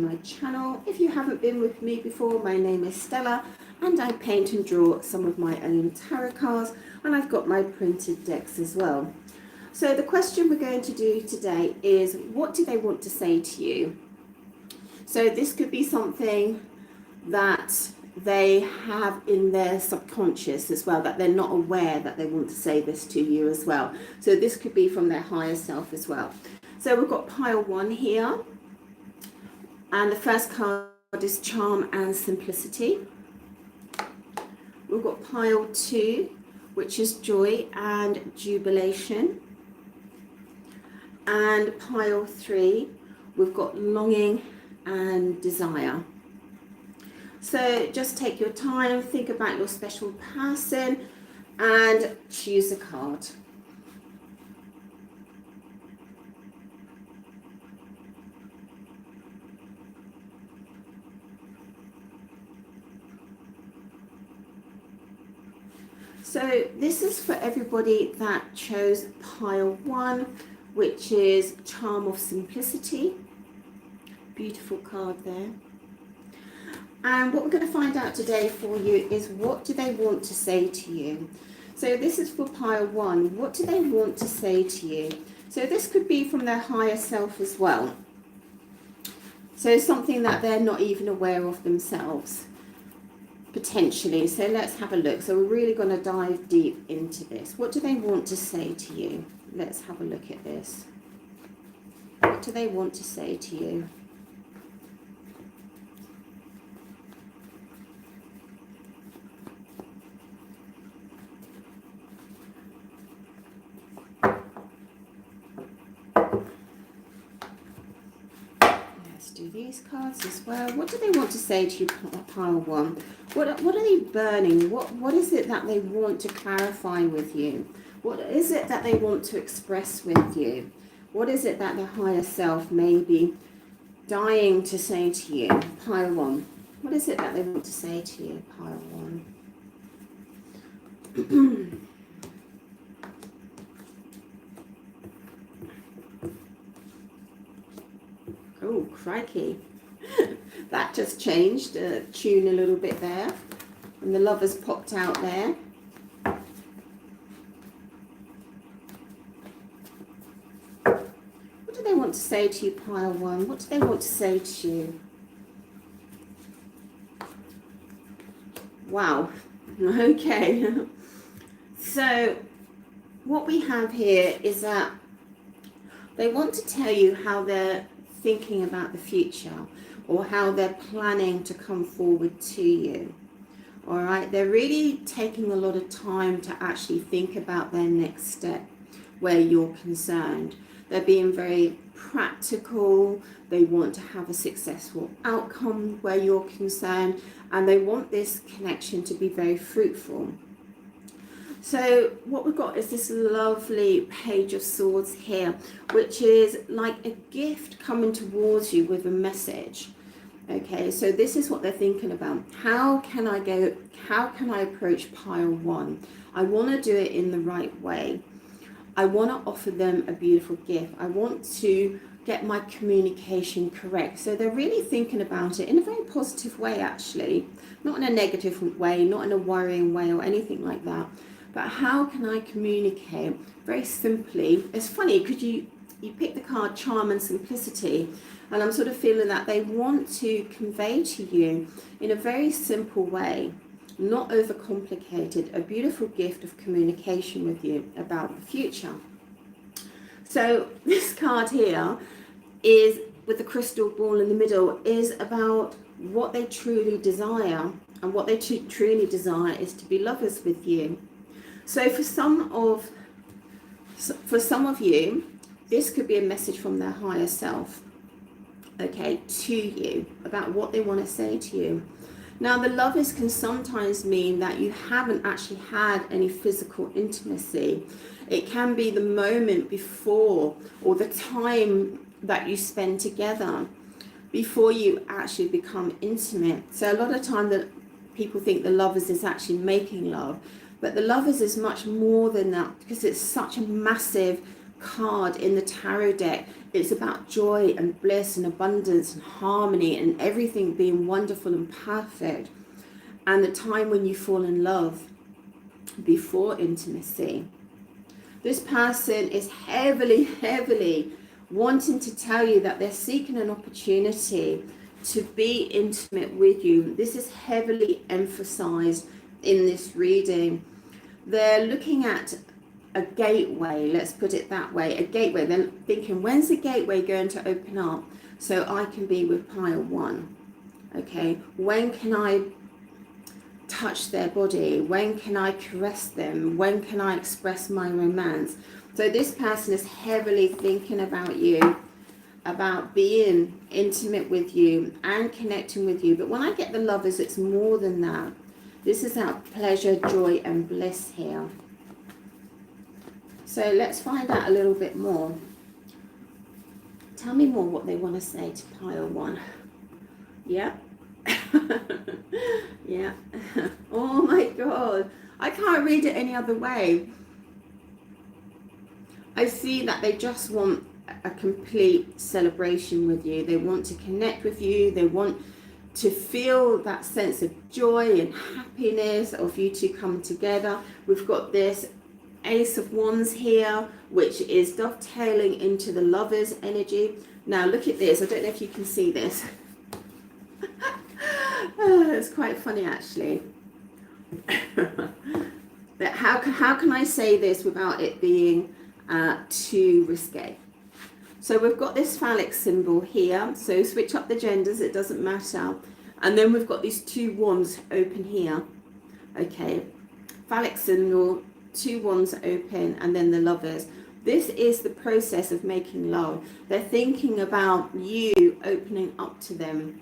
my channel. If you haven't been with me before, my name is Stella and I paint and draw some of my own tarot cards, and I've got my printed decks as well. So the question we're going to do today is, what do they want to say to you? So this could be something that they have in their subconscious as well, that they're not aware that they want to say this to you as well. So this could be from their higher self as well. So we've got pile 1 here, and the first card is Charm and Simplicity. We've got pile 2, which is Joy and Jubilation. And pile 3, we've got Longing and Desire. So just take your time, think about your special person and choose a card. So this is for everybody that chose pile 1, which is Charm of Simplicity. Beautiful card there. And what we're going to find out today for you is, what do they want to say to you? So this is for pile 1. What do they want to say to you? So this could be from their higher self as well. So something that they're not even aware of themselves, potentially. So let's have a look. So we're really going to dive deep into this. What do they want to say to you? Let's have a look at this. What do they want to say to you? Do these cards as well. What do they want to say to you, pile 1? What are they burning? What is it that they want to clarify with you? What is it that they want to express with you? What is it that the higher self may be dying to say to you, pile 1? What is it that they want to say to you, pile 1? Oh, crikey. That just changed tune a little bit there. And the Lovers popped out there. What do they want to say to you, pile 1? What do they want to say to you? Wow. Okay. So what we have here is that they want to tell you how they're thinking about the future, or how they're planning to come forward to you. All right, they're really taking a lot of time to actually think about their next step where you're concerned. They're being very practical. They want to have a successful outcome where you're concerned, and they want this connection to be very fruitful. So what we've got is this lovely Page of Swords here, which is like a gift coming towards you with a message. Okay, so this is what they're thinking about. How can I approach pile 1? I want to do it in the right way. I want to offer them a beautiful gift. I want to get my communication correct. So they're really thinking about it in a very positive way, actually. Not in a negative way, not in a worrying way or anything like that. But how can I communicate? Very simply. It's funny because you pick the card Charm and Simplicity, and I'm sort of feeling that they want to convey to you in a very simple way, not overcomplicated, a beautiful gift of communication with you about the future. So this card here is, with the crystal ball in the middle, is about what they truly desire, and what they truly desire is to be lovers with you. So for some of you, this could be a message from their higher self, okay, to you, about what they want to say to you. Now, the Lovers can sometimes mean that you haven't actually had any physical intimacy. It can be the moment before, or the time that you spend together before you actually become intimate. So a lot of time that people think the Lovers is actually making love. But the Lovers is much more than that, because it's such a massive card in the tarot deck. It's about joy and bliss and abundance and harmony and everything being wonderful and perfect. And the time when you fall in love before intimacy. This person is heavily, heavily wanting to tell you that they're seeking an opportunity to be intimate with you. This is heavily emphasized in this reading. They're looking at a gateway, let's put it that way, a gateway. They're thinking, when's the gateway going to open up so I can be with pile one? Okay, when can I touch their body? When can I caress them? When can I express my romance? So this person is heavily thinking about you, about being intimate with you and connecting with you. But when I get the Lovers, it's more than that. This is our pleasure, joy and bliss here. So let's find out a little bit more. Tell me more what they want to say to pile one. Yeah. Yeah. Oh my God. I can't read it any other way. I see that they just want a complete celebration with you. They want to connect with you. They want to feel that sense of joy and happiness of you two come together. We've got this Ace of Wands here, which is dovetailing into the Lovers energy. Now look at this. I don't know if you can see this. It's quite funny actually. But how can I say this without it being too risque? So we've got this phallic symbol here. So switch up the genders, it doesn't matter. And then we've got these two wands open here. Okay, phallic symbol, two wands open, and then the Lovers. This is the process of making love. They're thinking about you opening up to them.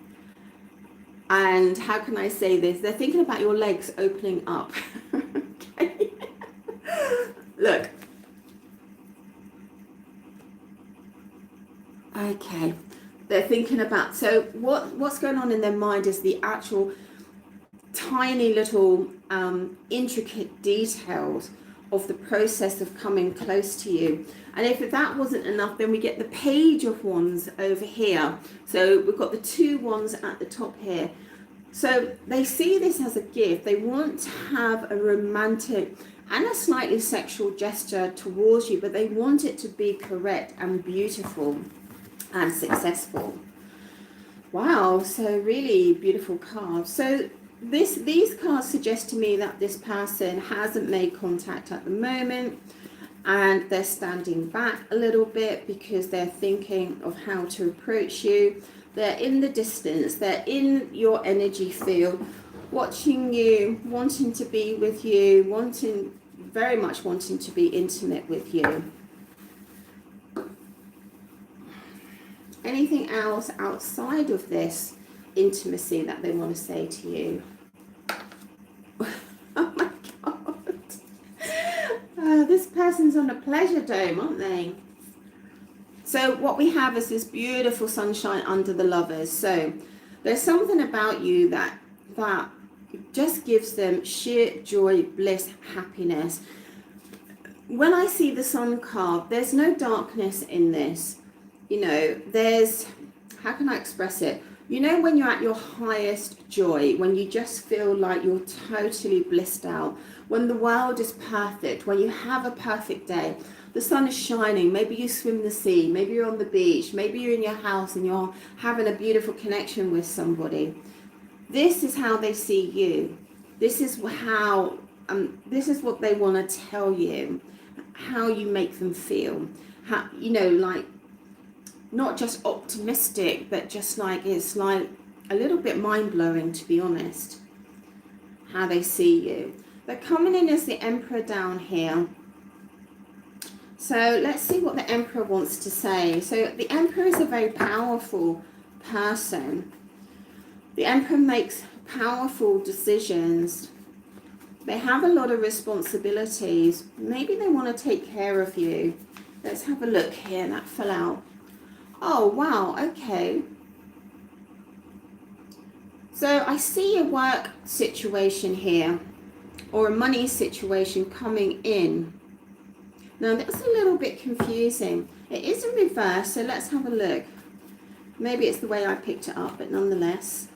And how can I say this? They're thinking about your legs opening up. Okay. Look. Okay. They're thinking about, so what's going on in their mind is the actual tiny little intricate details of the process of coming close to you. And if that wasn't enough, then we get the Page of Wands over here. So we've got the two wands at the top here. So they see this as a gift. They want to have a romantic and a slightly sexual gesture towards you, but they want it to be correct and beautiful and successful. Wow, so really beautiful cards. So these cards suggest to me that this person hasn't made contact at the moment, and they're standing back a little bit because they're thinking of how to approach you. They're in the distance, they're in your energy field, watching you, wanting to be with you, very much wanting to be intimate with you. Anything else outside of this intimacy that they want to say to you? Oh my God. This person's on a pleasure dome, aren't they? So what we have is this beautiful sunshine under the Lovers. So there's something about you that just gives them sheer joy, bliss, happiness. When I see the Sun card, there's no darkness in this. You know, there's, how can I express it? You know, when you're at your highest joy, when you just feel like you're totally blissed out, when the world is perfect, when you have a perfect day, the sun is shining, maybe you swim the sea, maybe you're on the beach, maybe you're in your house and you're having a beautiful connection with somebody. This is how they see you. This is how, this is what they want to tell you, how you make them feel. How, you know, like, not just optimistic, but just like, it's like a little bit mind-blowing, to be honest, how they see you. They're coming in as the Emperor down here. So let's see what the Emperor wants to say. So the Emperor is a very powerful person. The Emperor makes powerful decisions. They have a lot of responsibilities. Maybe they want to take care of you. Let's have a look here. That fell out. Oh, wow. Okay. So I see a work situation here, or a money situation coming in. Now that's a little bit confusing. It is in reverse, so let's have a look. Maybe it's the way I picked it up, but nonetheless.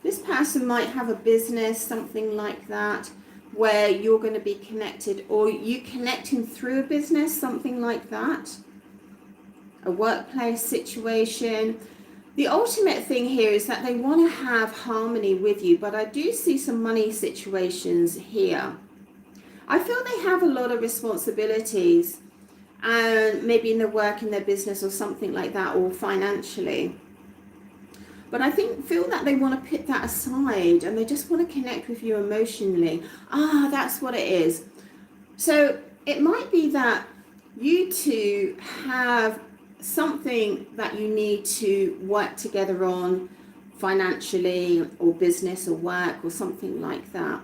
This person might have a business, something like that, where you're going to be connected, or you connecting through a business, something like that. A workplace situation. The ultimate thing here is that they want to have harmony with you, but I do see some money situations here. I feel they have a lot of responsibilities, and maybe in their work, in their business or something like that, or financially. But I feel that they want to put that aside and they just want to connect with you emotionally. That's what it is. So it might be that you two have something that you need to work together on financially or business or work or something like that.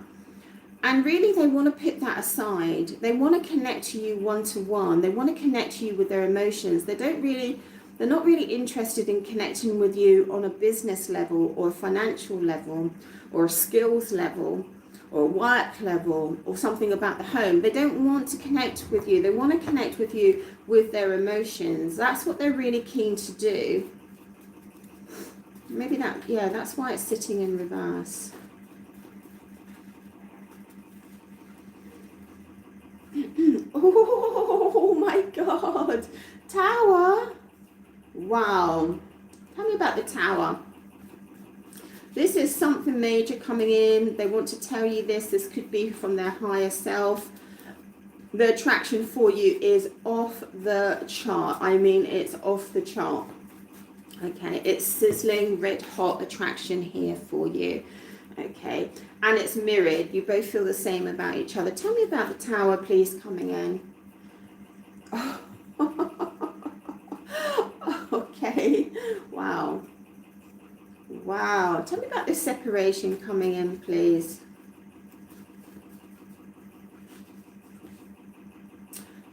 And really they want to put that aside. They want to connect to you one-to-one. They want to connect to you with their emotions. They're not really interested in connecting with you on a business level or a financial level or a skills level or a work level or something about the home. They don't want to connect with you. They want to connect with you with their emotions. That's what they're really keen to do. Maybe that's why it's sitting in reverse. Oh my God. Tower. Wow. Tell me about the Tower. This is something major coming in. They want to tell you this. This could be from their higher self. The attraction for you is off the chart. I mean, it's off the chart. Okay, it's sizzling, red hot attraction here for you. Okay, and it's mirrored. You both feel the same about each other. Tell me about the Tower, please, coming in. Oh. Okay, wow. Wow, tell me about this separation coming in, please.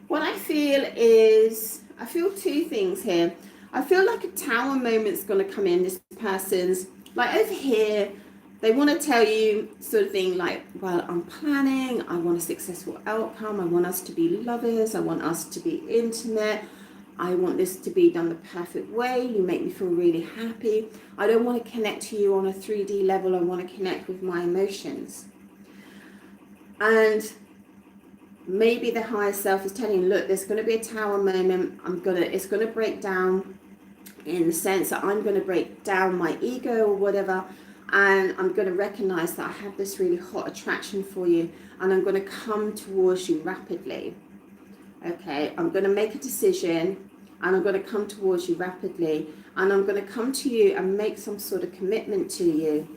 What I feel is, I feel two things here. I feel like a Tower moment's going to come in. This person's, like over here, they want to tell you sort of thing like, well, I'm planning, I want a successful outcome, I want us to be lovers, I want us to be intimate, I want this to be done the perfect way, you make me feel really happy. I don't want to connect to you on a 3D level, I want to connect with my emotions. And maybe the higher self is telling you, look, there's going to be a Tower moment, it's going to break down in the sense that I'm going to break down my ego or whatever, and I'm going to recognize that I have this really hot attraction for you, and I'm going to come towards you rapidly. Okay, I'm going to make a decision and I'm going to come towards you rapidly, and I'm going to come to you and make some sort of commitment to you.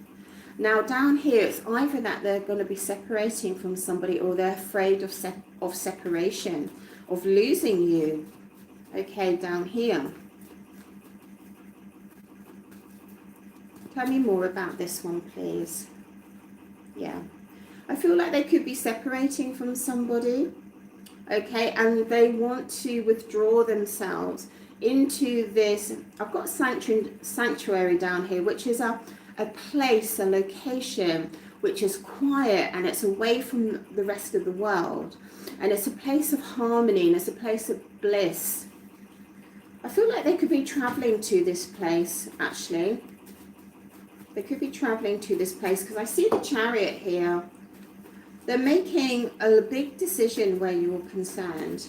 Now down here, it's either that they're going to be separating from somebody, or they're afraid of separation, of losing you. Okay, down here. Tell me more about this one, please. Yeah, I feel like they could be separating from somebody. Okay, and they want to withdraw themselves into this. I've got sanctuary down here, which is a place, a location, which is quiet and it's away from the rest of the world. And it's a place of harmony and it's a place of bliss. I feel like they could be traveling to this place, actually. They could be traveling to this place because I see the Chariot here. They're making a big decision where you're concerned.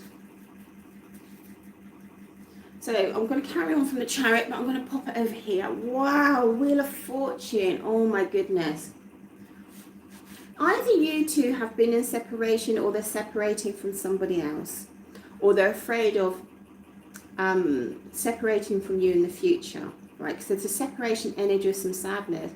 So I'm going to carry on from the Chariot, but I'm going to pop it over here. Wow, Wheel of Fortune. Oh my goodness. Either you two have been in separation, or they're separating from somebody else, or they're afraid of separating from you in the future, right? Because there's a separation energy of some sadness.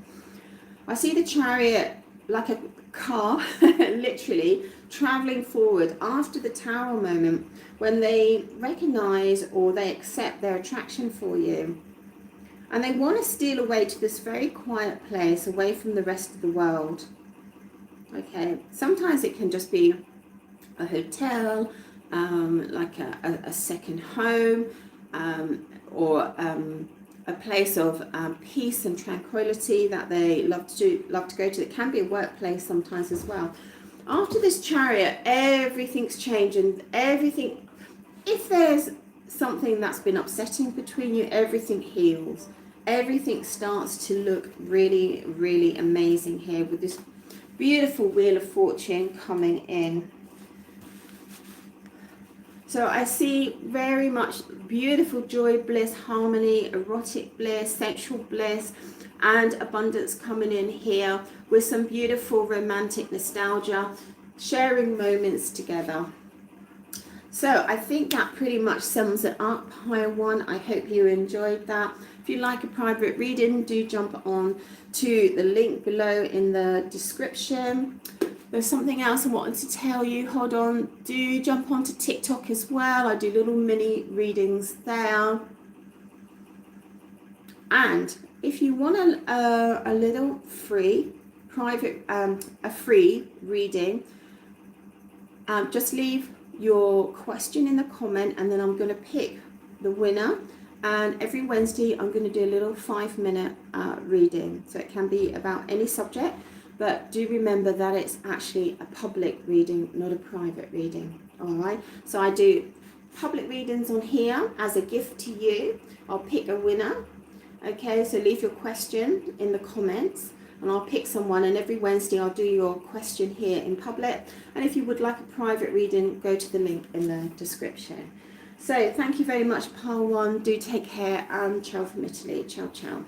I see the Chariot like a car, literally traveling forward after the Tower moment, when they recognize or they accept their attraction for you, and they want to steal away to this very quiet place away from the rest of the world. Okay, sometimes it can just be a hotel, like a second home, or a place of peace and tranquility that they love to go to. It can be a workplace sometimes as well. After this Chariot, everything's changing. Everything, if there's something that's been upsetting between you, everything heals. Everything starts to look really, really amazing here with this beautiful Wheel of Fortune coming in. So I see very much beautiful joy, bliss, harmony, erotic bliss, sexual bliss, and abundance coming in here with some beautiful romantic nostalgia, sharing moments together. So I think that pretty much sums it up, Higher One. I hope you enjoyed that. If you like a private reading, do jump on to the link below in the description. There's something else I wanted to tell you. Hold on. Do jump onto TikTok as well. I do little mini readings there. And if you want a little free private, a free reading, just leave your question in the comment, and then I'm going to pick the winner. And every Wednesday I'm going to do a little 5-minute reading. So it can be about any subject. But do remember that it's actually a public reading, not a private reading. All right. So I do public readings on here as a gift to you. I'll pick a winner. Okay. So leave your question in the comments and I'll pick someone. And every Wednesday I'll do your question here in public. And if you would like a private reading, go to the link in the description. So thank you very much, Pile One. Do take care and ciao from Italy. Ciao, ciao.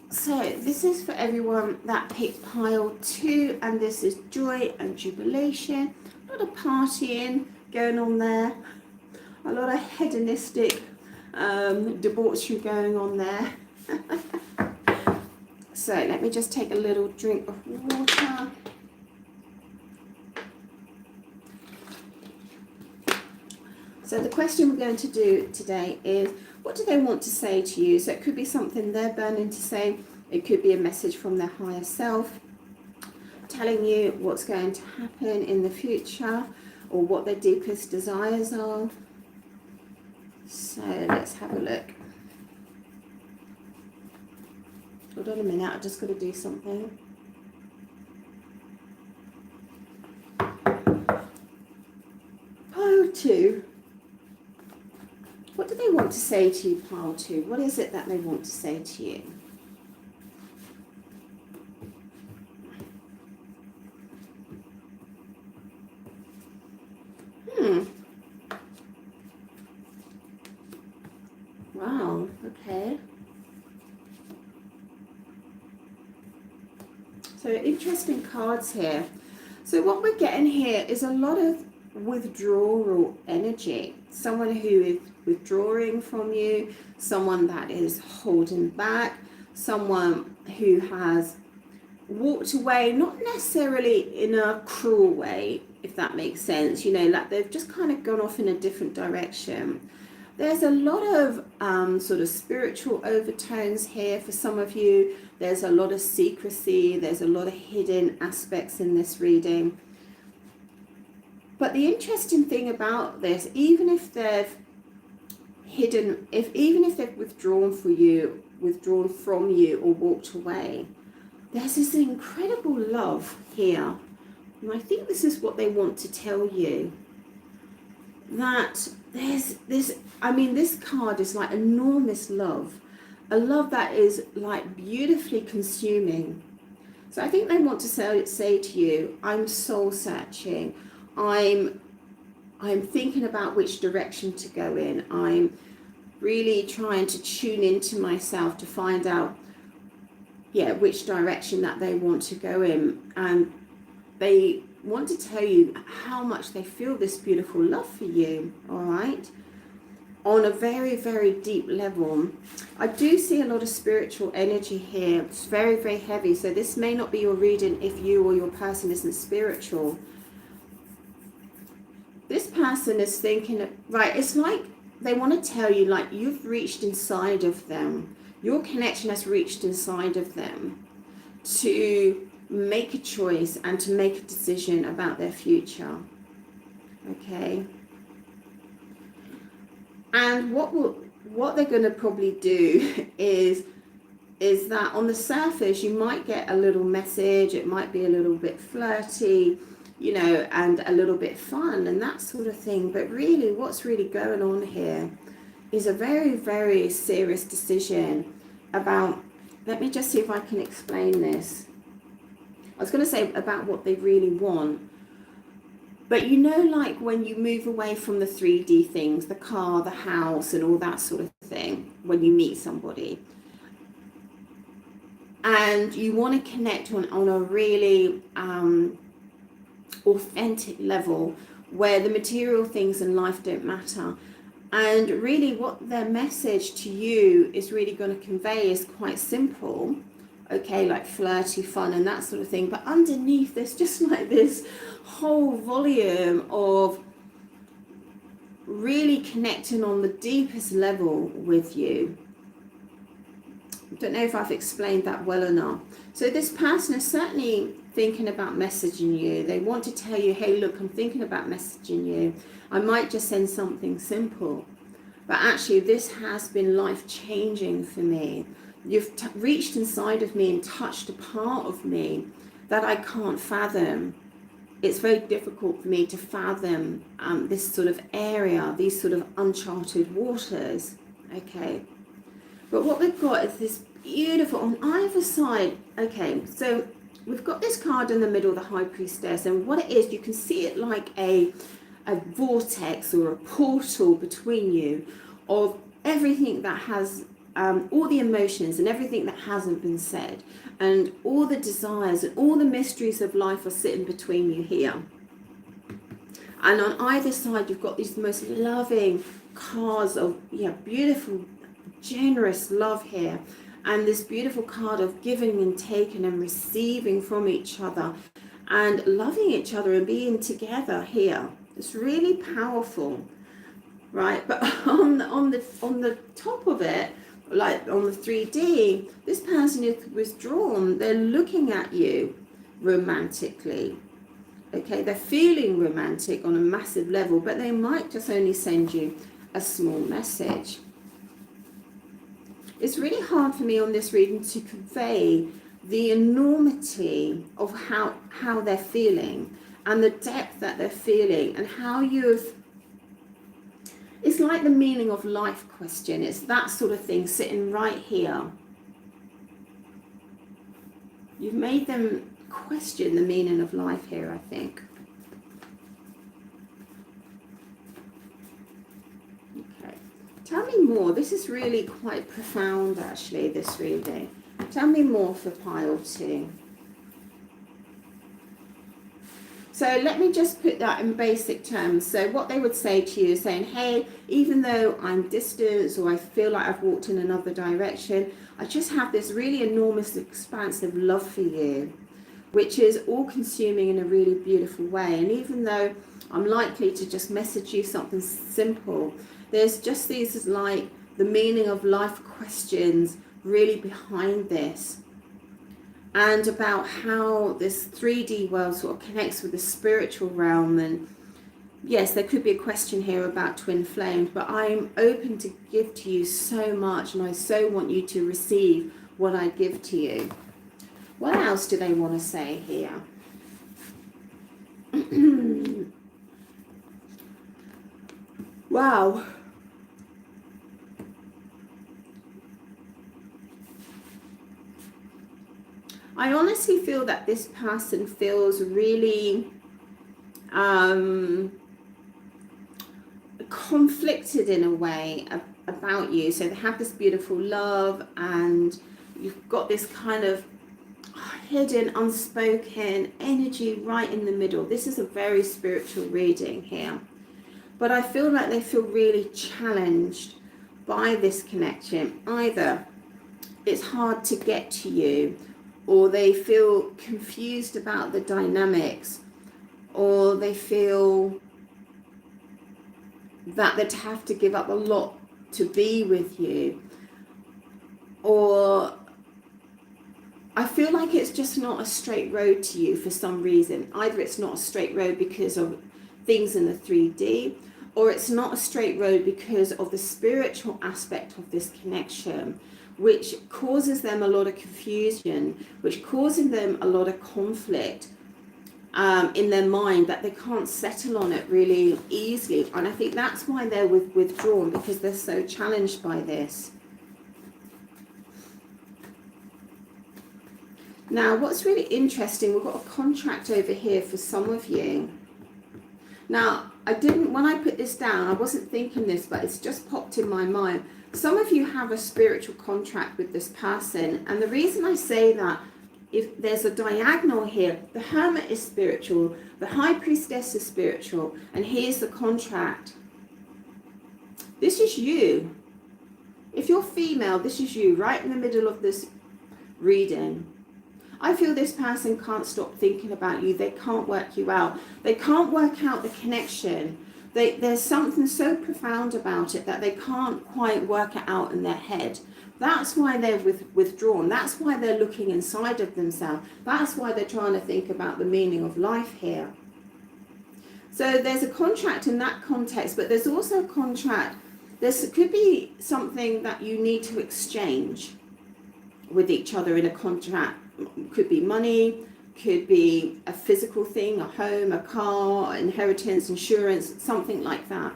So this is for everyone that picked Pile 2, and this is joy and jubilation. A lot of partying going on there, a lot of hedonistic debauchery going on there. So let me just take a little drink of water. So the question we're going to do today is, what do they want to say to you? So it could be something they're burning to say. It could be a message from their higher self telling you what's going to happen in the future or what their deepest desires are. So let's have a look. Hold on a minute, I've just got to do something. Pile 2. What do they want to say to you, Pile 2? What is it that they want to say to you? Wow, okay. So interesting cards here. So what we're getting here is a lot of withdrawal energy. Someone who is withdrawing from you, someone that is holding back, someone who has walked away, not necessarily in a cruel way, if that makes sense, you know, like they've just kind of gone off in a different direction. There's a lot of sort of spiritual overtones here for some of you. There's a lot of secrecy. There's a lot of hidden aspects in this reading. But the interesting thing about this, even if they've hidden, even if they've withdrawn from you or walked away, there's this incredible love here And I think this is what they want to tell you. That this card is like enormous love. A love that is like beautifully consuming. So I think they want to say to you, I'm soul searching. I'm thinking about which direction to go in. I'm really trying to tune into myself to find out, which direction that they want to go in. And they want to tell you how much they feel this beautiful love for you, all right? On a very, very deep level. I do see a lot of spiritual energy here. It's very, very heavy. So this may not be your reading if you or your person isn't spiritual. This person is thinking, right, it's like they want to tell you, like, you've reached inside of them. Your connection has reached inside of them to make a choice and to make a decision about their future. Okay? And what they're going to probably do is that on the surface you might get a little message, it might be a little bit flirty, and a little bit fun and that sort of thing. But really what's really going on here is a very, very serious decision about, let me just see if I can explain this. I was going to say about what they really want. But like when you move away from the 3D things, the car, the house, and all that sort of thing, when you meet somebody, and you want to connect on a really authentic level where the material things in life don't matter. And really what their message to you is really going to convey is quite simple. Okay, like flirty fun and that sort of thing. But underneath there's just like this whole volume of really connecting on the deepest level with you. I don't know if I've explained that well enough. So this person is certainly thinking about messaging you. They want to tell you, hey, look, I'm thinking about messaging you. I might just send something simple. But actually, this has been life-changing for me. You've reached inside of me and touched a part of me that I can't fathom. It's very difficult for me to fathom this sort of area, these sort of uncharted waters, okay? But what we've got is this beautiful, on either side, okay, so we've got this card in the middle, the High Priestess, and what it is, you can see it like a vortex or a portal between you of everything that has, all the emotions and everything that hasn't been said, and all the desires and all the mysteries of life are sitting between you here. And on either side, you've got these most loving cards of beautiful, generous love here, and this beautiful card of giving and taking and receiving from each other and loving each other and being together here. It's really powerful, right? But on the top of it, like on the 3D, this person is withdrawn. They're looking at you romantically. Okay, they're feeling romantic on a massive level, but they might just only send you a small message. It's really hard for me on this reading to convey the enormity of how they're feeling and the depth that they're feeling, and how it's like the meaning of life question. It's that sort of thing sitting right here. You've made them question the meaning of life here, I think. Okay. Tell me more. This is really quite profound, actually, this reading. Tell me more for pile 2. So let me just put that in basic terms. So what they would say to you is saying, hey, even though I'm distant or I feel like I've walked in another direction, I just have this really enormous, expansive love for you, which is all-consuming in a really beautiful way. And even though I'm likely to just message you something simple, there's just these, like, the meaning of life questions really behind this. And about how this 3D world sort of connects with the spiritual realm. And yes, there could be a question here about twin flames, but I'm open to give to you so much, and I so want you to receive what I give to you. What else do they want to say here? Wow. I honestly feel that this person feels really conflicted in a way about you. So they have this beautiful love, and you've got this kind of hidden, unspoken energy right in the middle. This is a very spiritual reading here. But I feel like they feel really challenged by this connection. Either it's hard to get to you, or they feel confused about the dynamics, or they feel that they'd have to give up a lot to be with you, or I feel like it's just not a straight road to you for some reason. Either it's not a straight road because of things in the 3D, or it's not a straight road because of the spiritual aspect of this connection, which causes them a lot of confusion, which causes them a lot of conflict in their mind, that they can't settle on it really easily. And I think that's why they're withdrawn, because they're so challenged by this. Now, what's really interesting, we've got a contract over here for some of you. Now, when I put this down, I wasn't thinking this, but it's just popped in my mind. Some of you have a spiritual contract with this person. And the reason I say that, if there's a diagonal here, the Hermit is spiritual, the High Priestess is spiritual, and here's the contract. This is you. If you're female, this is you, right in the middle of this reading. I feel this person can't stop thinking about you. They can't work you out. They can't work out the connection. There's something so profound about it that they can't quite work it out in their head. That's why they're withdrawn. That's why they're looking inside of themselves. That's why they're trying to think about the meaning of life here. So there's a contract in that context, but there's also a contract. There could be something that you need to exchange with each other in a contract. Could be money, could be a physical thing, a home, a car, inheritance, insurance, something like that.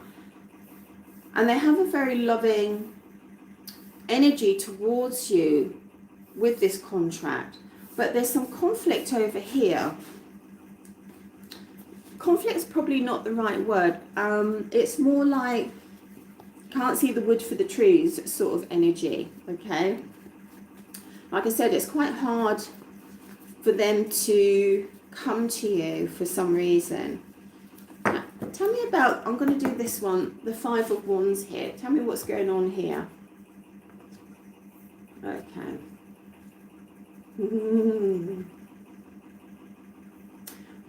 And they have a very loving energy towards you with this contract. But there's some conflict over here. Conflict's probably not the right word. It's more like can't see the wood for the trees sort of energy, okay? Like I said, it's quite hard for them to come to you for some reason. Now, tell me about, I'm going to do this one, the Five of Wands here. Tell me what's going on here. Okay.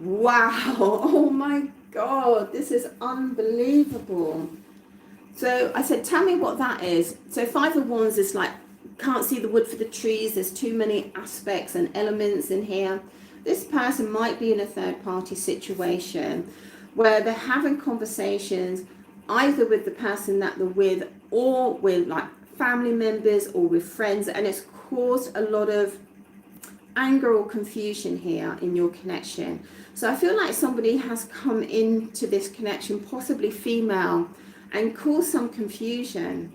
Wow. Oh my God. This is unbelievable. So I said, tell me what that is. So Five of Wands is like, can't see the wood for the trees. There's too many aspects and elements in here. This person might be in a third party situation where they're having conversations either with the person that they're with or with like family members or with friends, and it's caused a lot of anger or confusion here in your connection. So I feel like somebody has come into this connection, possibly female, and caused some confusion.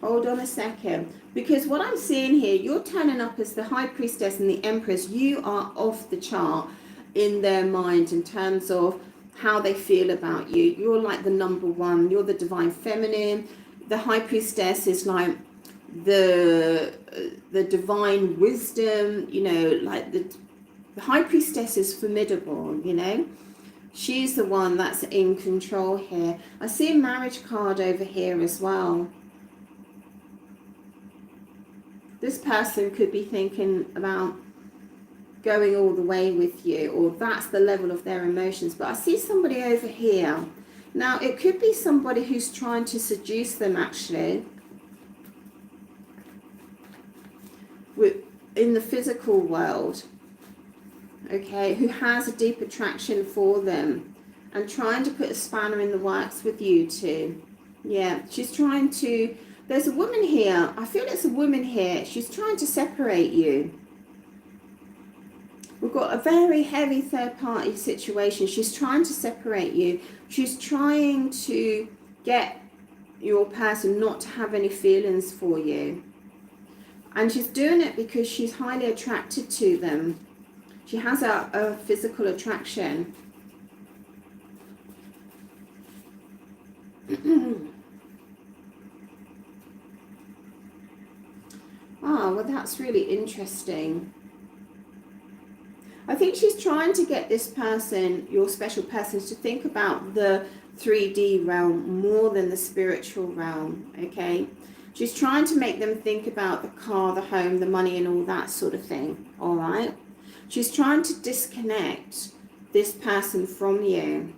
Hold on a second, because what I'm seeing here, you're turning up as the High Priestess and the Empress. You are off the chart in their mind in terms of how they feel about you. You're like the number one. You're the divine feminine. The High Priestess is like the divine wisdom, you know, like the High Priestess is formidable, you know. She's the one that's in control here. I see a marriage card over here as well. This person could be thinking about going all the way with you, or that's the level of their emotions. But I see somebody over here. Now, it could be somebody who's trying to seduce them, actually, in the physical world, okay, who has a deep attraction for them and trying to put a spanner in the works with you two. Yeah, she's trying to... There's a woman here. I feel it's a woman here. She's trying to separate you. We've got a very heavy third party situation. She's trying to separate you. She's trying to get your person not to have any feelings for you. And she's doing it because she's highly attracted to them. She has a physical attraction. Oh, well, that's really interesting. I think she's trying to get this person, your special person, to think about the 3D realm more than the spiritual realm, okay? She's trying to make them think about the car, the home, the money, and all that sort of thing, all right? She's trying to disconnect this person from you,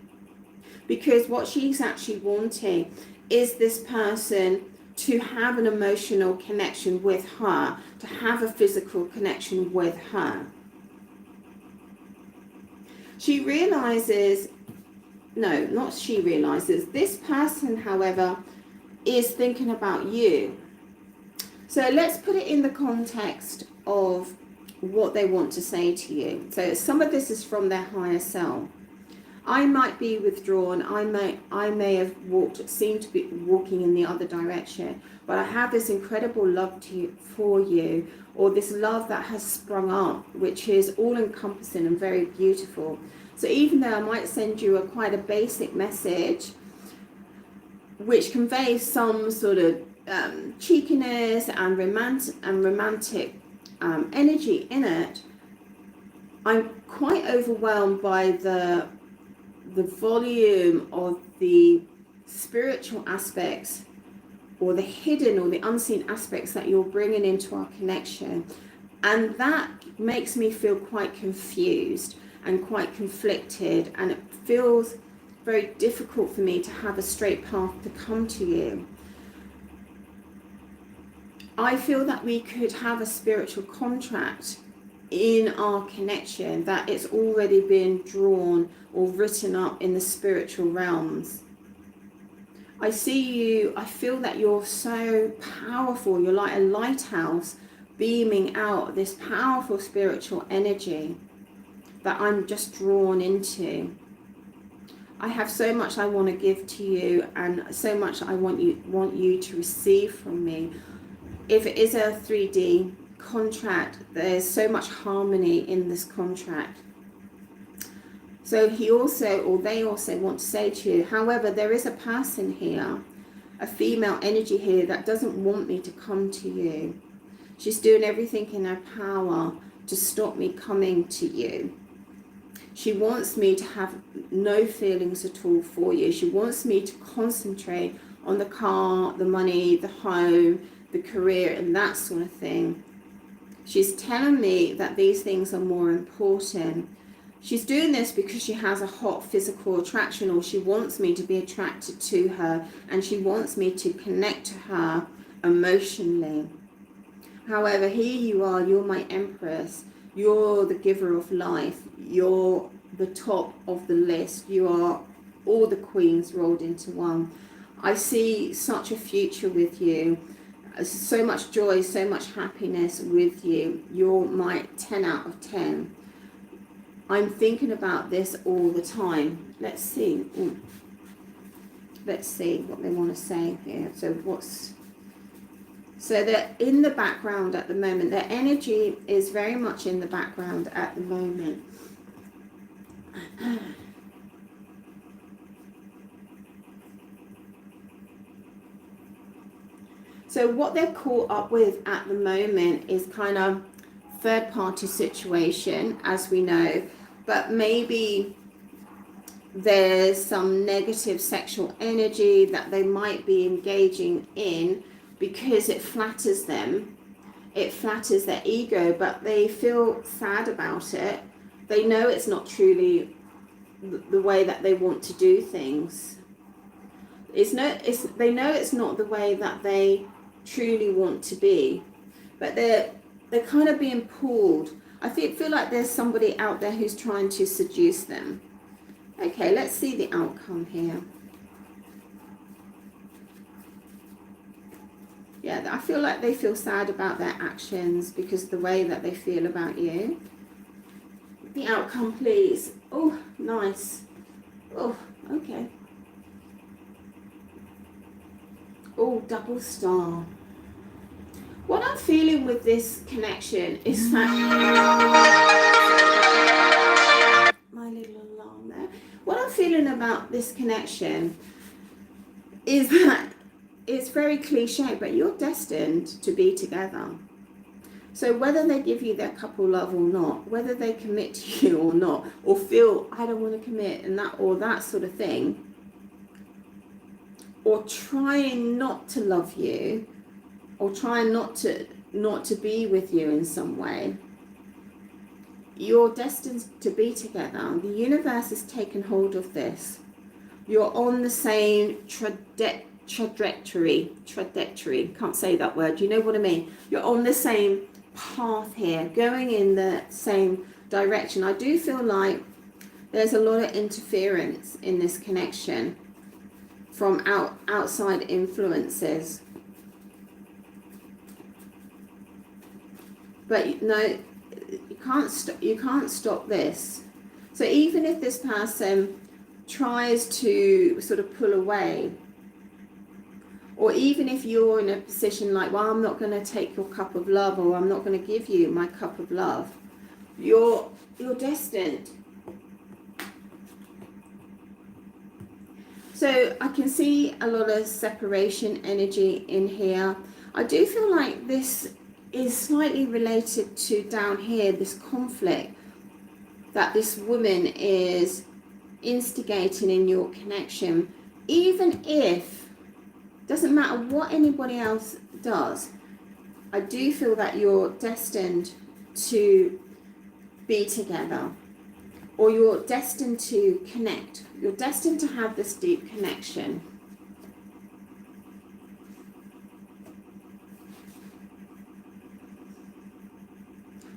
because what she's actually wanting is this person to have an emotional connection with her, to have a physical connection with her. She realizes, no, not she realizes, this person, however, is thinking about you. So let's put it in the context of what they want to say to you. So some of this is from their higher self. I might be withdrawn. I may have seemed to be walking in the other direction, but I have this incredible love for you, or this love that has sprung up, which is all-encompassing and very beautiful. So even though I might send you quite a basic message, which conveys some sort of cheekiness and romantic energy in it, I'm quite overwhelmed by the volume of the spiritual aspects, or the hidden or the unseen aspects that you're bringing into our connection. And that makes me feel quite confused and quite conflicted, and it feels very difficult for me to have a straight path to come to you. I feel that we could have a spiritual contract in our connection, that it's already been drawn or written up in the spiritual realms. I see you, I feel that you're so powerful. You're like a lighthouse beaming out this powerful spiritual energy that I'm just drawn into. I have so much I want to give to you, and so much I want you to receive from me. If it is a 3D contract, there's so much harmony in this contract. So they also want to say to you, however, there is a person here, a female energy here, that doesn't want me to come to you. She's doing everything in her power to stop me coming to you. She wants me to have no feelings at all for you. She wants me to concentrate on the car, the money, the home, the career, and that sort of thing. She's telling me that these things are more important. She's doing this because she has a hot physical attraction, or she wants me to be attracted to her, and she wants me to connect to her emotionally. However, here you are, you're my empress. You're the giver of life. You're the top of the list. You are all the queens rolled into one. I see such a future with you. So much joy, so much happiness with you. You're my 10 out of 10. I'm thinking about this all the time. Let's see. Let's see what they want to say here. So they're in the background at the moment. Their energy is very much in the background at the moment. So what they're caught up with at the moment is kind of third party situation, as we know, but maybe there's some negative sexual energy that they might be engaging in because it flatters them. It flatters their ego, but they feel sad about it. They know it's not truly the way that they want to do things. They know it's not the way that they truly want to be, but they're kind of being pulled. I feel like there's somebody out there who's trying to seduce them. Okay, let's see the outcome here. Yeah, I feel like they feel sad about their actions because of the way that they feel about you. The outcome, please. Oh, nice. Oh, okay. Oh, double star. What I'm feeling with this connection is that my little alarm there. What I'm feeling about this connection is that it's very cliche, but you're destined to be together. So whether they give you their couple love or not, whether they commit to you or not, or feel I don't want to commit and that or that sort of thing, or trying not to love you, or trying not to be with you in some way, you're destined to be together. The universe has taken hold of this. You're on the same trajectory, can't say that word, you know what I mean? You're on the same path here, going in the same direction. I do feel like there's a lot of interference in this connection from outside influences. But no, you can't stop this. So even if this person tries to sort of pull away, or even if you're in a position like, well, I'm not going to take your cup of love, or I'm not going to give you my cup of love, you're destined. So I can see a lot of separation energy in here. I do feel like this is slightly related to down here, this conflict that this woman is instigating in your connection. Even if, doesn't matter what anybody else does, I do feel that you're destined to be together, or you're destined to connect. You're destined to have this deep connection.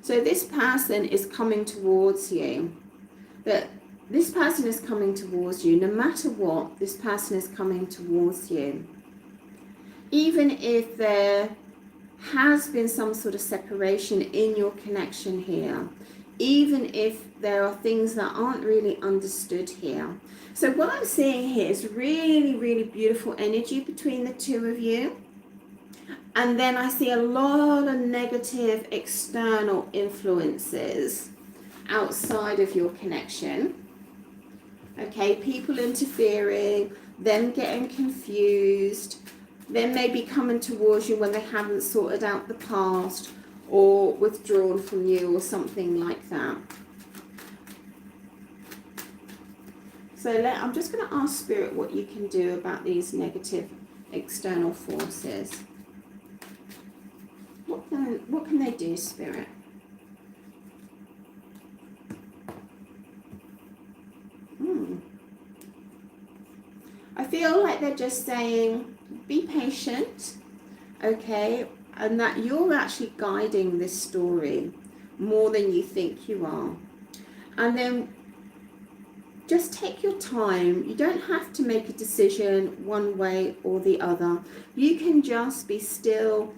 So this person is coming towards you. This person is coming towards you. No matter what, this person is coming towards you. Even if there has been some sort of separation in your connection here, even if there are things that aren't really understood here. So what I'm seeing here is really, really beautiful energy between the two of you. And then I see a lot of negative external influences outside of your connection. Okay, people interfering, them getting confused, them maybe coming towards you when they haven't sorted out the past, or withdrawn from you, or something like that. So I'm just going to ask Spirit what you can do about these negative external forces. What can they do, Spirit? I feel like they're just saying, be patient, okay? And that you're actually guiding this story more than you think you are. And then just take your time. You don't have to make a decision one way or the other. You can just be still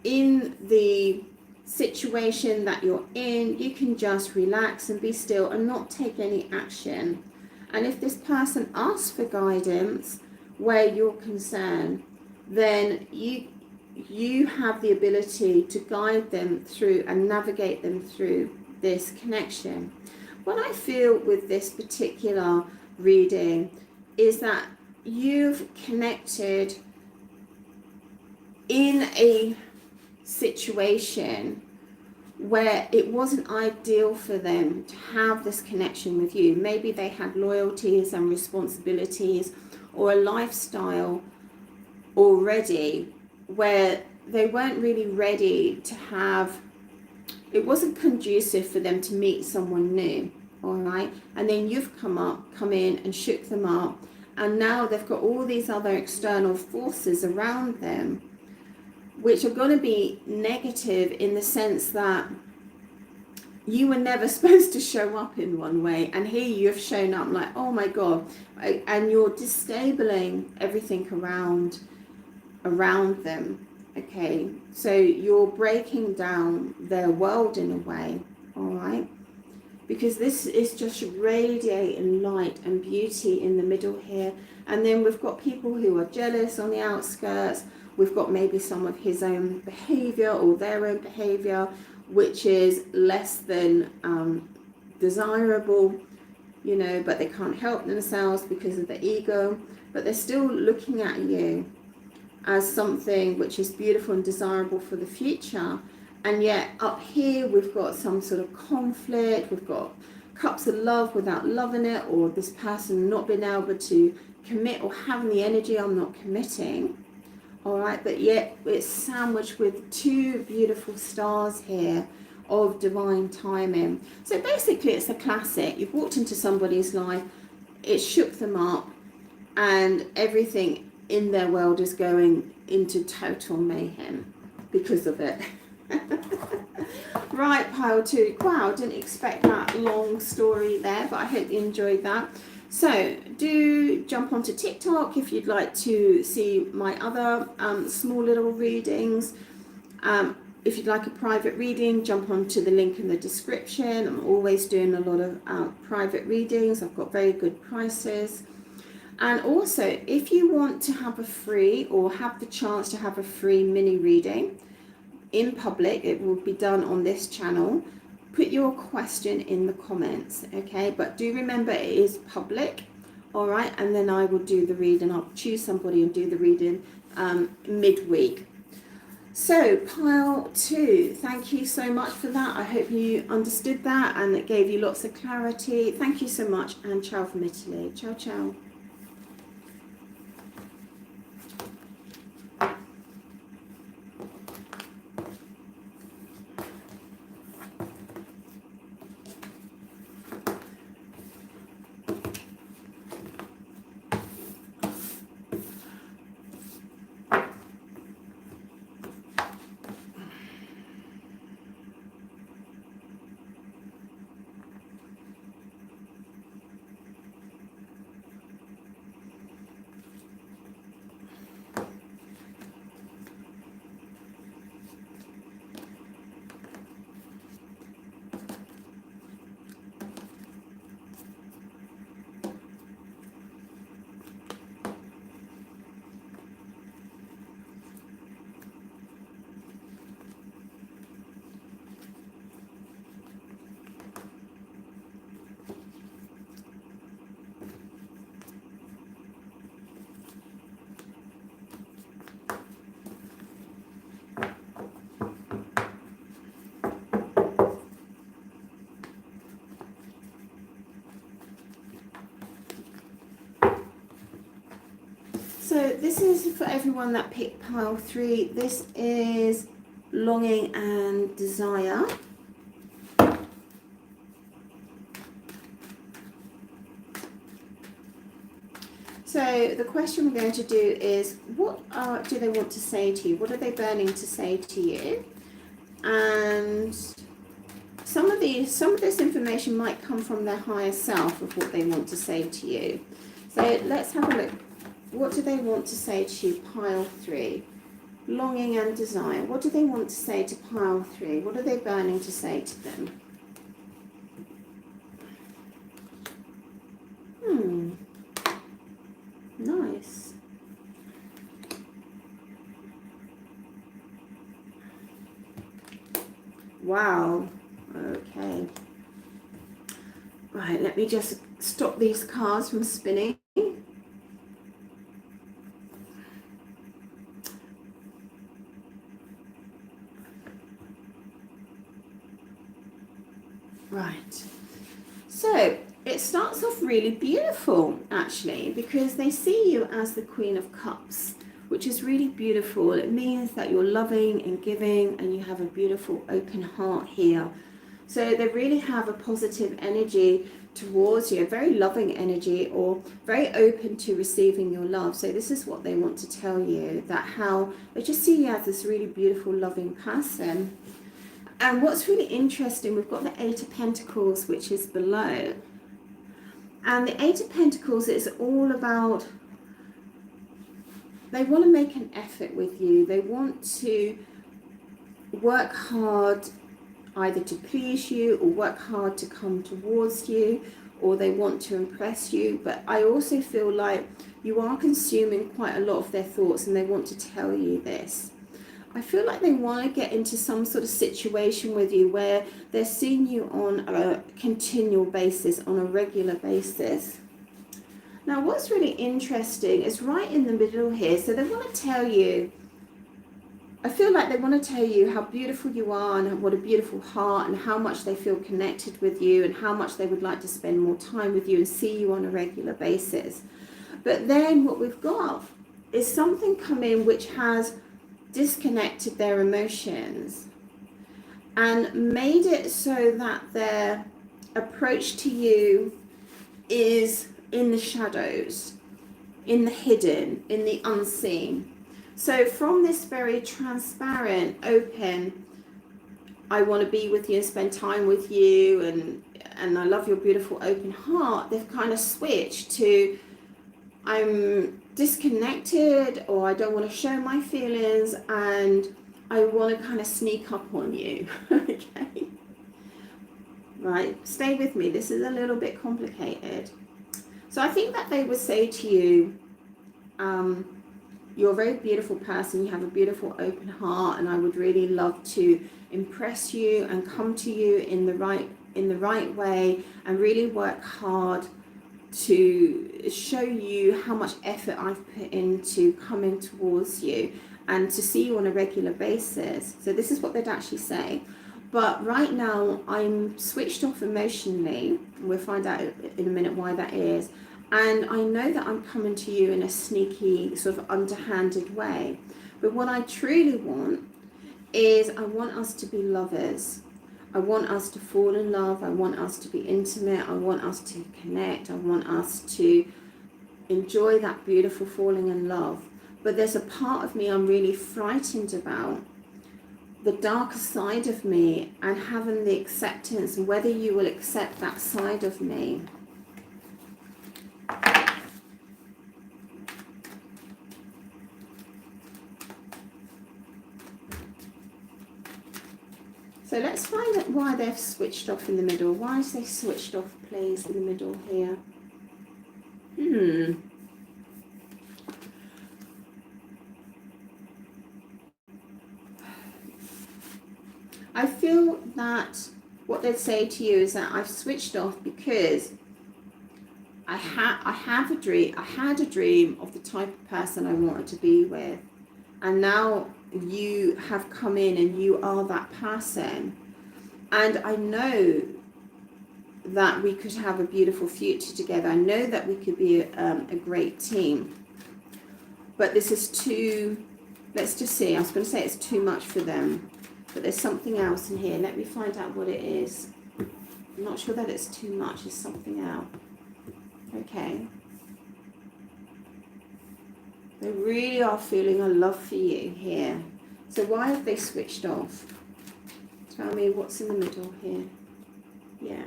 in the situation that you're in. You can just relax and be still and not take any action. And if this person asks for guidance where you're concerned, then you have the ability to guide them through and navigate them through this connection. What I feel with this particular reading is that you've connected in a situation where it wasn't ideal for them to have this connection with you. Maybe they had loyalties and responsibilities or a lifestyle already where they weren't really ready to have, it wasn't conducive for them to meet someone new, all right? And then you've come in and shook them up, and now they've got all these other external forces around them which are going to be negative in the sense that you were never supposed to show up in one way, and here you've shown up like, oh my God, and you're disabling everything around them. Okay, so you're breaking down their world in a way, all right? because this is just radiating light and beauty in the middle here. And then we've got people who are jealous on the outskirts. We've got maybe some of his own behavior or their own behavior, which is less than desirable, you know, but they can't help themselves because of the ego. But they're still looking at you as something which is beautiful and desirable for the future. And yet up here we've got some sort of conflict. We've got cups of love without loving it, or this person not being able to commit or having the energy, I'm not committing. All right, but yet it's sandwiched with two beautiful stars here of divine timing. So basically it's a classic. You've walked into somebody's life, it shook them up, and everything in their world is going into total mayhem because of it. Right, pile 2. Wow, didn't expect that long story there, but I hope you enjoyed that. So do jump onto TikTok if you'd like to see my other small little readings. If you'd like a private reading, jump onto the link in the description. I'm always doing a lot of private readings. I've got very good prices. And also, if you want to have a free, or have the chance to have a free mini reading in public, it will be done on this channel. Put your question in the comments, okay? But do remember it is public, all right? And then I will do the reading. I'll choose somebody and do the reading midweek. So pile 2, thank you so much for that. I hope you understood that and it gave you lots of clarity. Thank you so much, and ciao from Italy. Ciao, ciao. So this is for everyone that picked pile 3. This is longing and desire. So the question we're going to do is, what do they want to say to you? What are they burning to say to you? And some of this information might come from their higher self of what they want to say to you. So let's have a look. What do they want to say to you, pile 3? Longing and desire. What do they want to say to pile 3? What are they burning to say to them? Nice. Wow. Okay. Right, let me just stop these cards from spinning. Right, so it starts off really beautiful actually, because they see you as the Queen of Cups, which is really beautiful. It means that you're loving and giving, and you have a beautiful open heart here. So they really have a positive energy towards you, a very loving energy, or very open to receiving your love. So this is what they want to tell you, that how they just see you as this really beautiful, loving person. And what's really interesting, we've got the 8 of Pentacles, which is below. And the 8 of Pentacles is all about, they want to make an effort with you. They want to work hard either to please you or work hard to come towards you, or they want to impress you. But I also feel like you are consuming quite a lot of their thoughts, and they want to tell you this. I feel like they want to get into some sort of situation with you where they're seeing you on a continual basis, on a regular basis. Now, what's really interesting is right in the middle here. So they want to tell you, I feel like they want to tell you how beautiful you are and what a beautiful heart, and how much they feel connected with you, and how much they would like to spend more time with you and see you on a regular basis. But then what we've got is something come in which has disconnected their emotions and made it so that their approach to you is in the shadows, in the hidden, in the unseen. So from this very transparent, open, I want to be with you and spend time with you, and I love your beautiful open heart, they've kind of switched to, I'm disconnected, or I don't want to show my feelings, and I want to kind of sneak up on you. Okay, right, stay with me, this is a little bit complicated. So I think that they would say to you, you're a very beautiful person, you have a beautiful open heart, and I would really love to impress you and come to you in the right way, and really work hard to show you how much effort I've put into coming towards you, and to see you on a regular basis. So this is what they'd actually say. But right now I'm switched off emotionally. We'll find out in a minute why that is. And I know that I'm coming to you in a sneaky, sort of underhanded way. But what I truly want is, I want us to be lovers. I want us to fall in love. I want us to be intimate. I want us to connect. I want us to enjoy that beautiful falling in love. But there's a part of me I'm really frightened about, the darker side of me, and having the acceptance, whether you will accept that side of me. So let's find out why they've switched off in the middle. Why is they switched off, please, in the middle here? I feel that what they'd say to you is that I've switched off because I had a dream of the type of person I wanted to be with, and now you have come in and you are that person, and I know that we could have a beautiful future together. I know that we could be a great team, but this is too, let's just see, I was going to say it's too much for them, but there's something else in here. Let me find out what it is. I'm not sure that it's too much, it's something else. Okay, they really are feeling a love for you here. So why have they switched off? Tell me what's in the middle here. Yeah,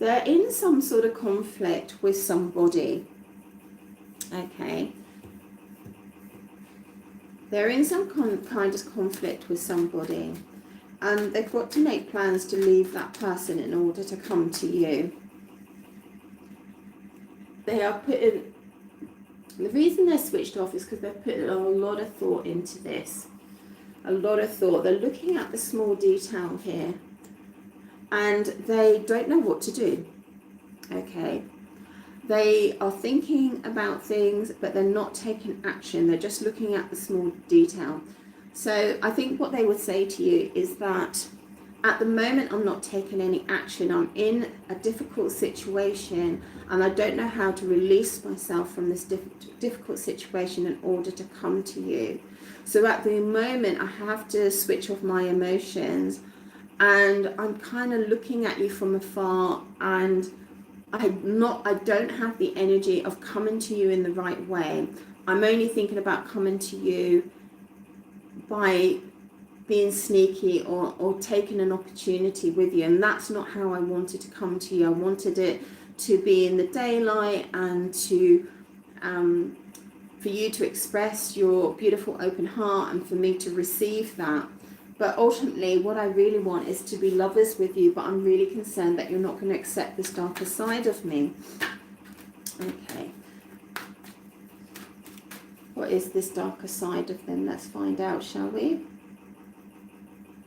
they're in some sort of conflict with somebody. Okay, they're in some kind of conflict with somebody, and they've got to make plans to leave that person in order to come to you. They are putting, the reason they're switched off is because they're putting a lot of thought into this. A lot of thought. They're looking at the small detail here, and they don't know what to do. Okay, they are thinking about things, but they're not taking action. They're just looking at the small detail. So I think what they would say to you is that at the moment I'm not taking any action. I'm in a difficult situation, and I don't know how to release myself from this difficult situation in order to come to you. So at the moment I have to switch off my emotions, and I'm kind of looking at you from afar, and I don't have the energy of coming to you in the right way. I'm only thinking about coming to you by being sneaky or taking an opportunity with you, and that's not how I wanted to come to you. I wanted it to be in the daylight, and to for you to express your beautiful open heart, and for me to receive that. But ultimately, what I really want is to be lovers with you, but I'm really concerned that you're not going to accept this darker side of me. Okay. What is this darker side of them? Let's find out, shall we?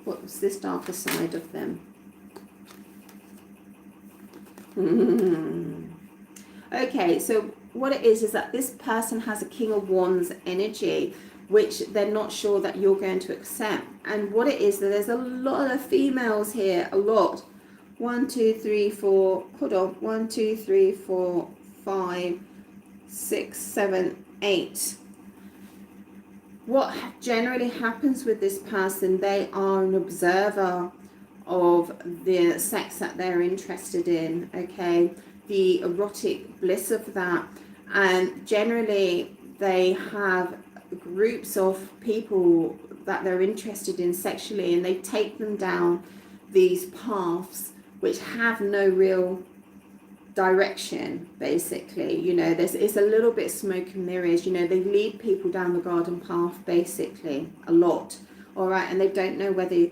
What's this darker side of them? Okay, so what it is that this person has a King of Wands energy, which they're not sure that you're going to accept. And what it is that there's a lot of females here, a lot. 1, 2, 3, 4, hold on, 1, 2, 3, 4, 5, 6, 7, 8. What generally happens with this person, they are an observer of the sex that they're interested in, okay? The erotic bliss of that. And generally they have groups of people that they're interested in sexually, and they take them down these paths which have no real direction, basically. You know, it's a little bit smoke and mirrors. You know, they lead people down the garden path, basically, a lot. All right, and they don't know whether,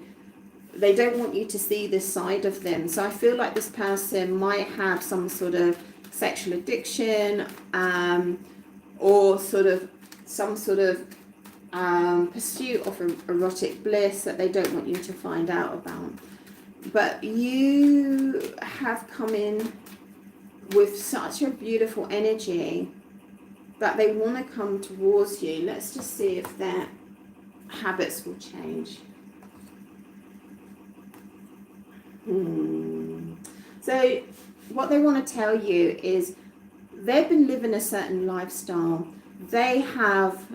they don't want you to see this side of them. So I feel like this person might have some sort of sexual addiction, or some sort of pursuit of erotic bliss that they don't want you to find out about. But you have come in with such a beautiful energy that they want to come towards you. Let's just see if their habits will change. So what they want to tell you is they've been living a certain lifestyle. They have,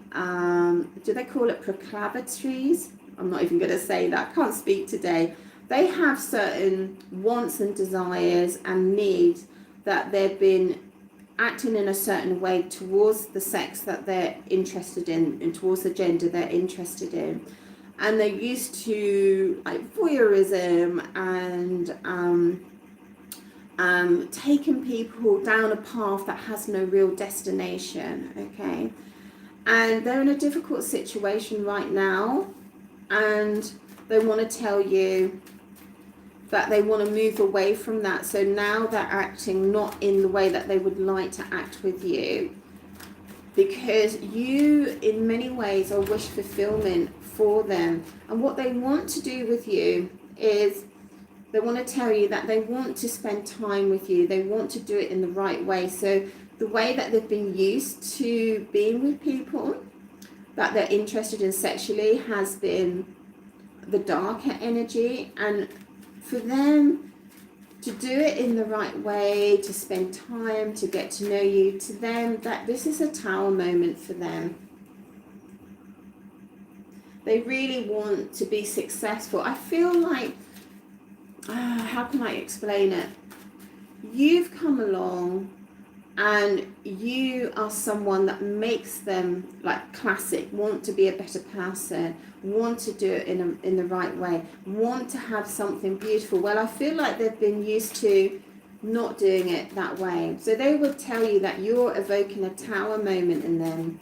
do they call it proclivities? I'm not even going to say that. I can't speak today. They have certain wants and desires and needs that they've been acting in a certain way towards the sex that they're interested in and towards the gender they're interested in. And they're used to like voyeurism and taking people down a path that has no real destination, okay? And they're in a difficult situation right now, and they want to tell you that they want to move away from that. So now they're acting not in the way that they would like to act with you, because you in many ways are wish fulfillment for them. And what they want to do with you is they want to tell you that they want to spend time with you. They want to do it in the right way. So the way that they've been used to being with people that they're interested in sexually has been the darker energy. And for them to do it in the right way, to spend time, to get to know you, to them, that this is a Tower moment for them. They really want to be successful. I feel like, how can I explain it? You've come along and you are someone that makes them like classic, want to be a better person, want to do it in the right way, want to have something beautiful. Well, I feel like they've been used to not doing it that way. So they would tell you that you're evoking a Tower moment in them.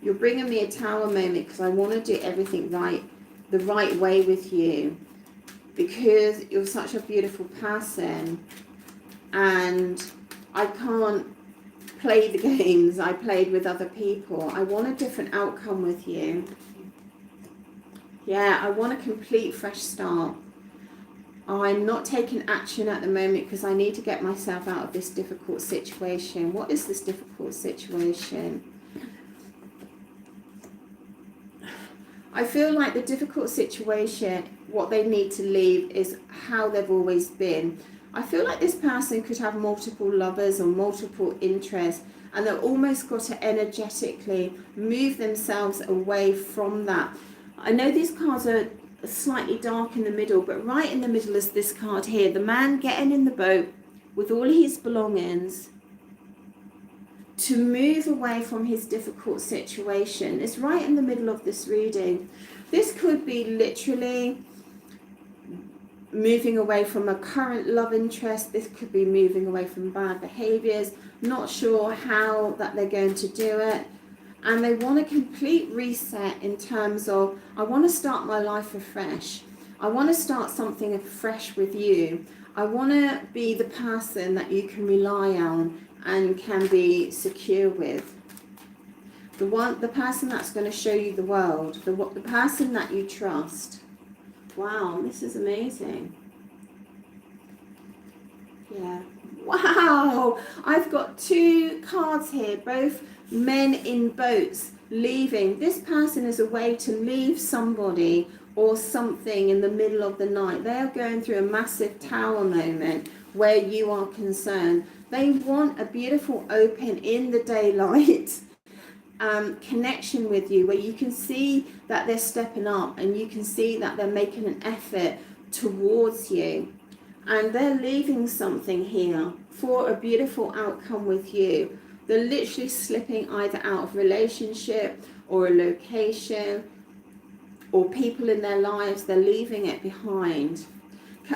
You're bringing me a Tower moment because I want to do everything right, the right way with you, because you're such a beautiful person and I can't play the games I played with other people. I want a different outcome with you. Yeah, I want a complete fresh start. I'm not taking action at the moment because I need to get myself out of this difficult situation. What is this difficult situation? I feel like the difficult situation, what they need to leave is how they've always been. I feel like this person could have multiple lovers or multiple interests, and they've almost got to energetically move themselves away from that. I know these cards are slightly dark in the middle, but right in the middle is this card here. The man getting in the boat with all his belongings to move away from his difficult situation. It's right in the middle of this reading. This could be literally moving away from a current love interest. This could be moving away from bad behaviors, not sure how that they're going to do it. And they want a complete reset in terms of, I want to start my life afresh. I want to start something fresh with you. I want to be the person that you can rely on and can be secure with. The person that's going to show you the world, the person that you trust. Wow, this is amazing. Yeah. Wow, I've got 2 cards here, both men in boats leaving. This person is a way to leave somebody or something in the middle of the night. They are going through a massive tower moment where you are concerned. They want a beautiful open in the daylight connection with you, where you can see that they're stepping up and you can see that they're making an effort towards you. And they're leaving something here for a beautiful outcome with you. They're literally slipping either out of relationship or a location or people in their lives. They're leaving it behind.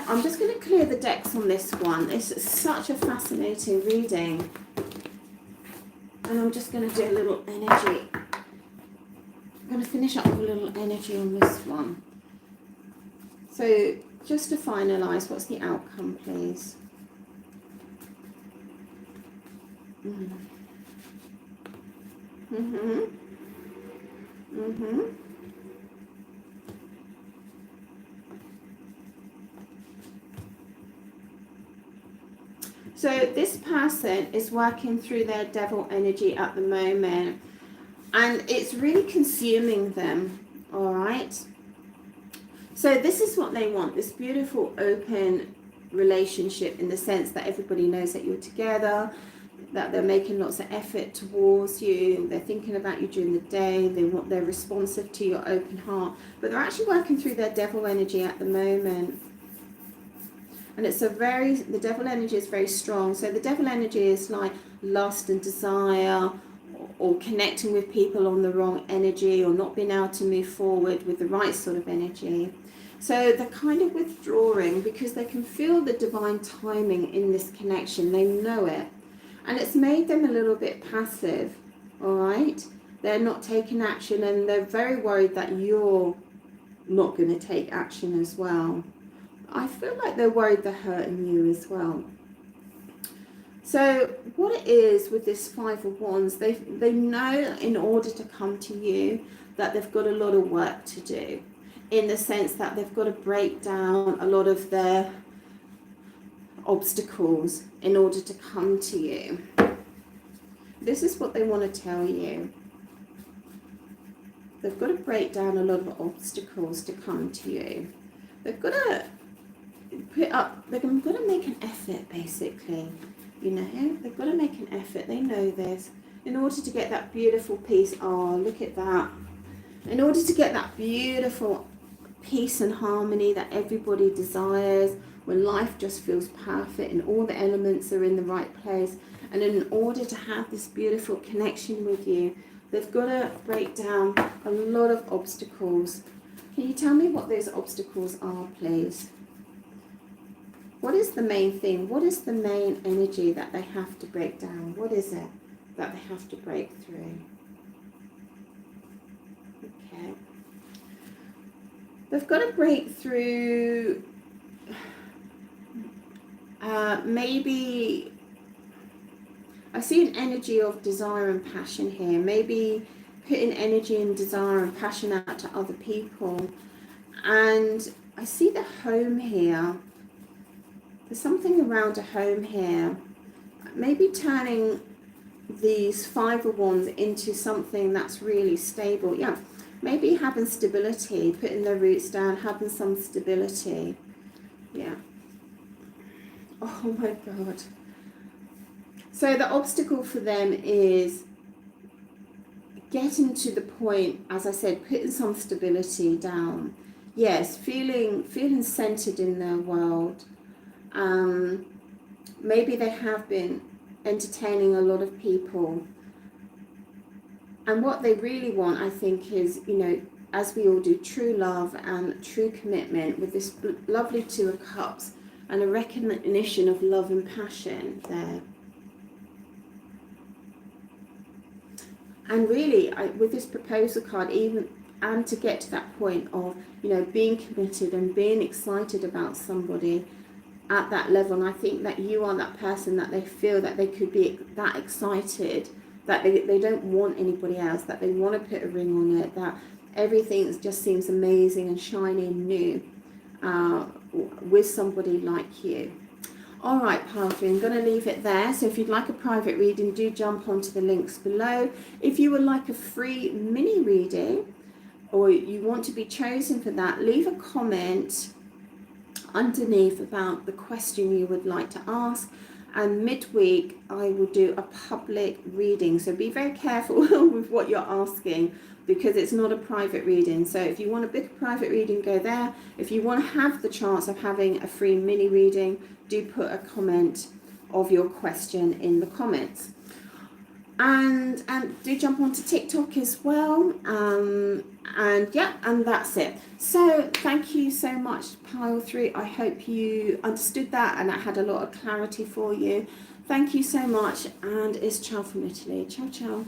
I'm just going to clear the decks on this one. It's such a fascinating reading. And I'm just going to do a little energy. I'm going to finish up with a little energy on this one. So just to finalise, what's the outcome, please? So this person is working through their devil energy at the moment, and it's really consuming them, all right? So this is what they want, this beautiful open relationship, in the sense that everybody knows that you're together, that they're making lots of effort towards you, they're thinking about you during the day, they're responsive to your open heart, but they're actually working through their devil energy at the moment. And the devil energy is very strong. So the devil energy is like lust and desire, or connecting with people on the wrong energy, or not being able to move forward with the right sort of energy. So they're kind of withdrawing because they can feel the divine timing in this connection. They know it. And it's made them a little bit passive, all right? They're not taking action, and they're very worried that you're not going to take action as well. I feel like they're worried they're hurting you as well. So what it is with this 5 of Wands, they know in order to come to you that they've got a lot of work to do, in the sense that they've got to break down a lot of their obstacles in order to come to you. This is what they want to tell you. They've got to break down a lot of obstacles to come to you. They've got to they're going to make an effort, basically, you know, they've got to make an effort, they know this, in order to get that beautiful peace. Oh, look at that. In order to get that beautiful peace and harmony that everybody desires, when life just feels perfect and all the elements are in the right place, and in order to have this beautiful connection with you, they've got to break down a lot of obstacles. Can you tell me what those obstacles are, please? What is the main thing? What is the main energy that they have to break down? What is it that they have to break through? Okay. They've got to break through maybe, I see an energy of desire and passion here. Maybe putting energy and desire and passion out to other people. And I see the home here. There's something around a home here. Maybe turning these 5 of Wands into something that's really stable. Yeah, maybe having stability, putting their roots down, having some stability. Yeah. Oh my God. So the obstacle for them is getting to the point, as I said, putting some stability down. Yes, feeling centered in their world. Maybe they have been entertaining a lot of people, and what they really want, I think, is, you know, as we all do, true love and true commitment, with this lovely 2 of Cups and a recognition of love and passion there. And really, with this proposal card, even and to get to that point of, you know, being committed and being excited about somebody at that level. And I think that you are that person that they feel that they could be that excited, that they don't want anybody else, that they want to put a ring on it, that everything just seems amazing and shiny and new with somebody like you. All right, pile 3, I'm going to leave it there. So if you'd like a private reading, do jump onto the links below. If you would like a free mini reading, or you want to be chosen for that, leave a comment underneath about the question you would like to ask, and midweek I will do a public reading. So be very careful with what you're asking, because it's not a private reading. So if you want to book a private reading, go there. If you want to have the chance of having a free mini reading, do put a comment of your question in the comments. And do jump onto TikTok as well. And yeah, and that's it. So thank you so much, pile 3. I hope you understood that and that had a lot of clarity for you. Thank you so much, and it's ciao from Italy. Ciao, ciao.